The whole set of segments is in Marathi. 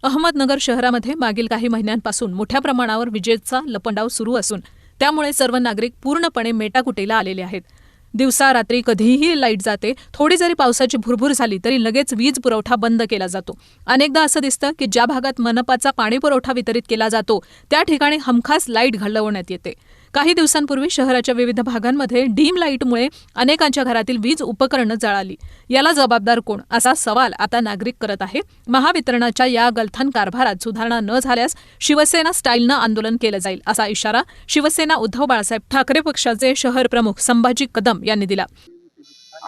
अहमदनगर शहरामध्ये मागील काही महिन्यांपासून मोठ्या प्रमाणावर विजेचा लपंडाव सुरू असून त्यामुळे सर्व नागरिक पूर्णपणे मेटाकुटीला आलेले आहेत। दिवसा रात्री कधीही लाईट जाते, थोडी जरी पावसाची भुरभुर झाली तरी लगेच वीज पुरवठा बंद केला जातो। अनेकदा असं दिसतं की ज्या भागात मनपाचा पाणी पुरवठा वितरित केला जातो त्या ठिकाणी हमखास लाईट घालवण्यात येते। काही दिवसांपूर्वी शहराच्या विविध भागांमध्ये डीम लाईटमुळे अनेकांच्या घरातील वीज उपकरणं जळाली। याला जबाबदार कोण असा सवाल आता नागरिक करत आहेत। महावितरणाच्या या गलथान कारभारात सुधारणा न झाल्यास शिवसेना स्टाईलनं आंदोलन केलं जाईल असा इशारा शिवसेना उद्धव बाळासाहेब ठाकरे पक्षाचे शहर प्रमुख संभाजी कदम यांनी दिला।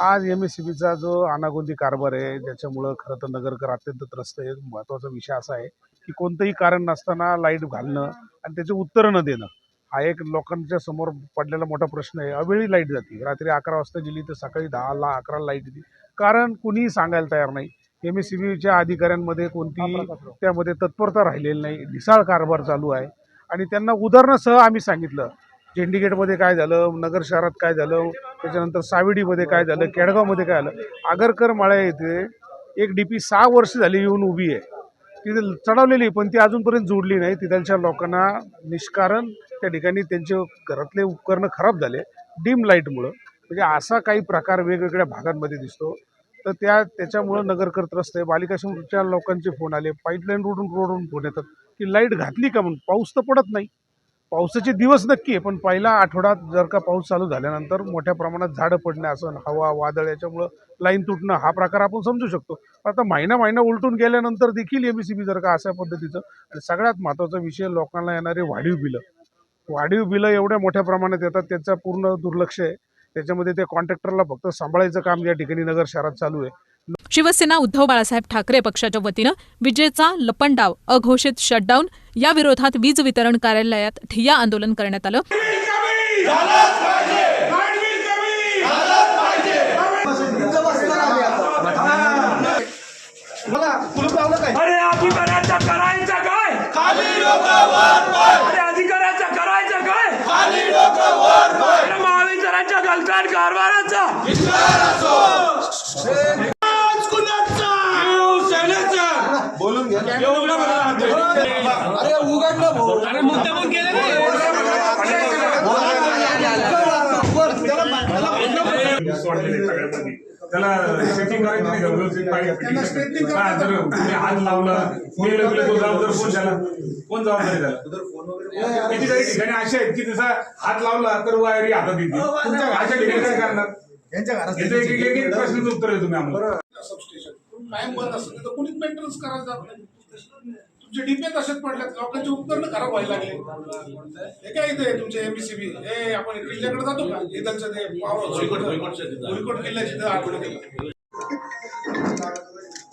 आज एमएससीबीचा जो अनागोंदी कारभार आहे त्याच्यामुळे खरं तर नगरकर अत्यंत त्रस्त आहे। महत्त्वाचा विषय असा आहे की कोणतंही कारण नसताना लाईट घालणं आणि त्याचे उत्तर न देणं हा एक लोकांच्या समोर पडलेला मोठा प्रश्न आहे। अवेळी लाईट जाते, रात्री 11 वाजता गेली तर सकाळी 10-11 लाईट येते, कारण कुणीही सांगायला तयार नाही। एमएससीबीच्या अधिकाऱ्यांमध्ये कोणतीही त्यामध्ये तत्परता राहिलेली नाही, ढिसाळ कारभार चालू आहे। आणि त्यांना उदाहरणासह आम्ही सांगितलं, चेंडीगेटमध्ये काय झालं, नगर शहरात काय झालं, त्याच्यानंतर सावेडीमध्ये काय झालं, केडगावमध्ये काय झालं। आगरकर माळ्या येथे एक डीपी 6 वर्ष झाली येऊन उभी आहे, तिथे चढवलेली पण ती अजूनपर्यंत जोडली नाही। तिथल्या लोकांना निष्कारण त्या ठिकाणी त्यांचे घरातले उपकरणं खराब झाले डीम लाईटमुळं। म्हणजे असा काही प्रकार वेगवेगळ्या भागांमध्ये दिसतो, तर त्याच्यामुळं नगरकर त्रस्त आहे। बालिकाश्रमच्या लोकांचे फोन आले, पाईपलाईन रोडून फोन येतात की लाईट घातली का म्हणून। पाऊस तर पडत नाही, पावसाचे दिवस नक्की आहे, पण पहिला आठवड्यात जर का पाऊस चालू झाल्यानंतर मोठ्या प्रमाणात झाडं पडणे असं, हवा वादळ याच्यामुळं लाईन तुटणं हा प्रकार आपण समजू शकतो। आता महिना उलटून गेल्यानंतर देखील एमएससीबी जर का अशा पद्धतीचं, आणि सगळ्यात महत्त्वाचा विषय लोकांना येणारे वाढीव बिलं एवढ्या मोठ्या प्रमाणात येतात, त्याचा पूर्ण दुर्लक्ष आहे। त्याच्यामध्ये त्या कॉन्ट्रॅक्टरला फक्त सांभाळायचं काम या ठिकाणी नगर शहरात चालू आहे। शिवसेना उद्धव बाळासाहेब ठाकरे पक्षाच्या वतीनं विजेचा लपंडाव, अघोषित शटडाऊन या विरोधात वीज वितरण कार्यालयात ठिय्या आंदोलन करण्यात आलं। अरे अधिकाऱ्याचा करायचं काय, खाली डोकं वर पाय। अरे अधिकाऱ्याचा करायचं काय, खाली डोकं वर पाय। महावितरणाच्या गलथान कारभाराचा विस्तार असो, आज कुणाचा शिवसेनेचा बोलून घ्या। अरे उघडलं भाऊ, अरे मुद्दा पण केलं नाही। त्याला सेटिंग करायची नाही, व्यवस्थित हात लावला कोण जबाबदारी झाला। किती काही ठिकाणी असे आहेत की जसा हात लावला तर वायरी हातात येते, तुमच्या अशा ठिकाणी काय करणार? एक प्रश्नाचं उत्तर आहे तुम्ही आम्हाला। सबस्टेशन कायम बंद असतं, तिथं कोणीच मेंटेनन्स करायला जात नाही। तुमचे डिपे तसेच पडल्यात, लोकांचे उपकरण खराब व्हायला लागले। हे काय इथे तुमचे एमएससीबी, हे आपण किल्ल्याकडे जातो का, इथलचं ते भुईकोट किल्ल्याचे आठवडे।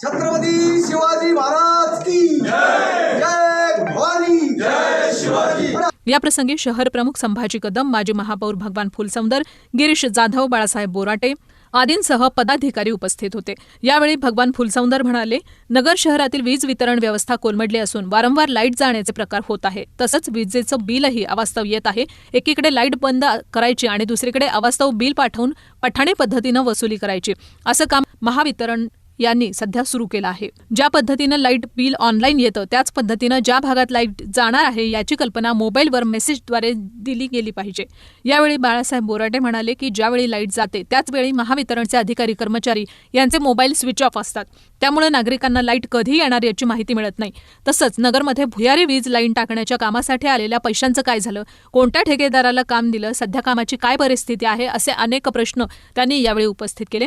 छत्रपती शिवाजी महाराज की जय, जय भवानी, जय शिवाजी। या प्रसंगी शहर प्रमुख संभाजी कदम, माजी महापौर भगवान फुलसौंदर, गिरीश जाधव, बाळासाहेब बोराटे आदींसह पदाधिकारी उपस्थित होते। यावेळी भगवान फुलसौंदर म्हणाले, नगर शहरातील वीज वितरण व्यवस्था कोलमडली असून वारंवार लाईट जाण्याचे प्रकार होत आहे। तसंच विजेचं बिलही अवास्तव येत आहे। एकीकडे लाईट बंद करायची आणि दुसरीकडे अवास्तव बिल पाठवून पठाणी पद्धतीनं वसुली करायची, असं काम महावितरण यांनी सध्या सुरू केलं आहे। ज्या पद्धतीनं लाईट बिल ऑनलाईन येतं त्याच पद्धतीनं ज्या भागात लाईट जाणार आहे याची कल्पना मोबाईलवर मेसेजद्वारे दिली गेली पाहिजे। यावेळी बाळासाहेब बोराटे म्हणाले की ज्यावेळी लाईट जाते त्याच वेळी महावितरणचे अधिकारी कर्मचारी यांचे मोबाईल स्विच ऑफ असतात, त्यामुळे नागरिकांना लाईट कधी येणार याची माहिती मिळत नाही। तसंच नगरमध्ये भुयारी वीज लाईन टाकण्याच्या कामासाठी आलेल्या पैशांचं काय झालं, कोणत्या ठेकेदाराला काम दिलं, सध्या कामाची काय परिस्थिती आहे, असे अनेक प्रश्न त्यांनी यावेळी उपस्थित केले।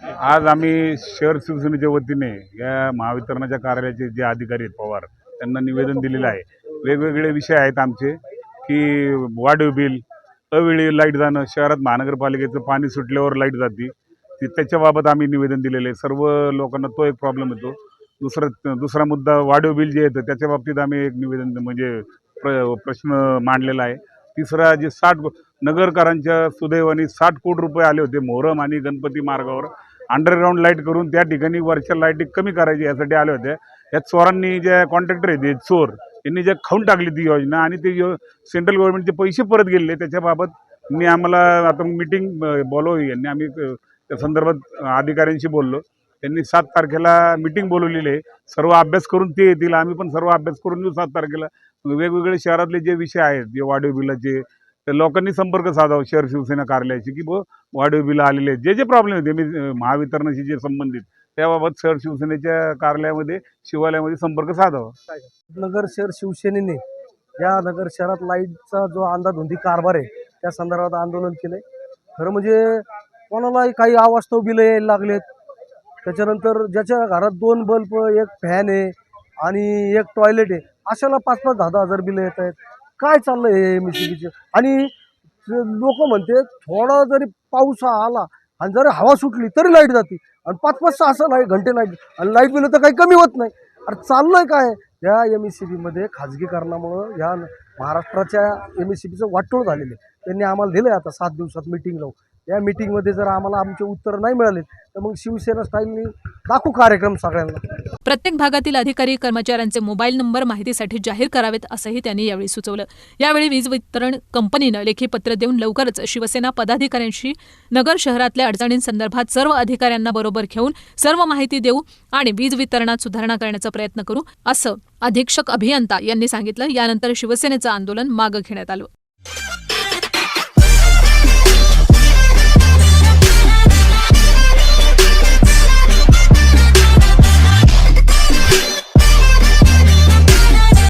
आज आम्ही शहर शिवसेनेच्या वतीने या महावितरणाच्या कार्यालयाचे जे अधिकारी आहेत पवार त्यांना निवेदन दिलेलं आहे। वेगवेगळे विषय आहेत आमचे की वाढीव बिल, अवेळी लाईट जाणं, शहरात महानगरपालिकेचं पाणी सुटल्यावर लाईट जाते त्याच्याबाबत आम्ही निवेदन दिलेलं आहे। सर्व लोकांना तो एक प्रॉब्लेम येतो। दुसरा मुद्दा वाढीव बिल जे येतं त्याच्या बाबतीत आम्ही एक निवेदन म्हणजे प्रश्न मांडलेला आहे। तिसरा जे 60 नगरकरांच्या सुदैवाने 60 कोटी रुपये आले होते मोहरम आणि गणपती मार्गावर अंडरग्राऊंड लाईट करून त्या ठिकाणी वरच्या लाईटी कमी करायची यासाठी आले होते। या चोरांनी जे कॉन्ट्रॅक्टर आहेत चोर यांनी जे खाऊन टाकली ती योजना आणि ते सेंट्रल गव्हर्नमेंटचे पैसे परत गेले, त्याच्याबाबत मी आम्हाला आता मीटिंग बोलवली यांनी, आम्ही त्या संदर्भात अधिकाऱ्यांशी बोललो त्यांनी 7 तारखेला मिटिंग बोलवलेली आहे. सर्व अभ्यास करून ते येतील, आम्ही पण सर्व अभ्यास करून येऊ 7 तारखेला. वेगवेगळे शहरातले जे विषय आहेत, जे वाढीव बिलाचे, तर लोकांनी संपर्क साधावा शहर शिवसेना कार्यालयाशी की वाढीव बिलं आलेले आहेत, जे प्रॉब्लेम आहेत महावितरणाशी जे संबंधित, त्याबाबत शहर शिवसेनेच्या कार्यालयामध्ये शिवालयामध्ये संपर्क साधावा. नगर शहर शिवसेनेने या नगर शहरात लाईटचा जो अंधाधुंदी कारभार आहे त्या संदर्भात आंदोलन केलंय. खरं म्हणजे कोणालाही काही अवास्तव बिलं यायला लागलेत. त्याच्यानंतर ज्याच्या घरात 2 बल्ब, 1 फॅन आहे आणि 1 टॉयलेट आहे, अशाला 5-5, 10-10 हजार बिलं येत आहेत. काय चाललंय हे एमएससीबीचे? आणि लोक म्हणते थोडा जरी पाऊस आला आणि जरी हवा सुटली तरी लाईट जाते आणि 5-5, 6-6 घंटे लाईट, आणि लाईट बिलं तर काही कमी होत नाही. अरे चाललंय काय? या एमएससीबीमध्ये खाजगीकरणामुळं ह्या महाराष्ट्राच्या एमएससीबीचं वाटोळ झालेलं आहे. त्यांनी आम्हाला दिलं आहे आता 7 दिवसात मीटिंग लावून. या मीटिंगमध्ये जर आम्हाला आमचे उत्तर नाही मिळाले तर मग शिवसेना स्टाईलनी दाखवू कार्यक्रम सगळ्यांना. प्रत्येक भागातील अधिकारी कर्मचाऱ्यांचे मोबाईल नंबर माहितीसाठी जाहीर करावेत असंही त्यांनी यावेळी सुचवलं. यावेळी वीज वितरण कंपनीनं लेखी पत्र देऊन लवकरच शिवसेना पदाधिकाऱ्यांशी नगर शहरातल्या अडचणींसंदर्भात सर्व अधिकाऱ्यांना बरोबर घेऊन सर्व माहिती देऊ आणि वीज वितरणात सुधारणा करण्याचा प्रयत्न करू, असं अधीक्षक अभियंता यांनी सांगितलं. यानंतर शिवसेनेचं आंदोलन मागं घेण्यात आलं.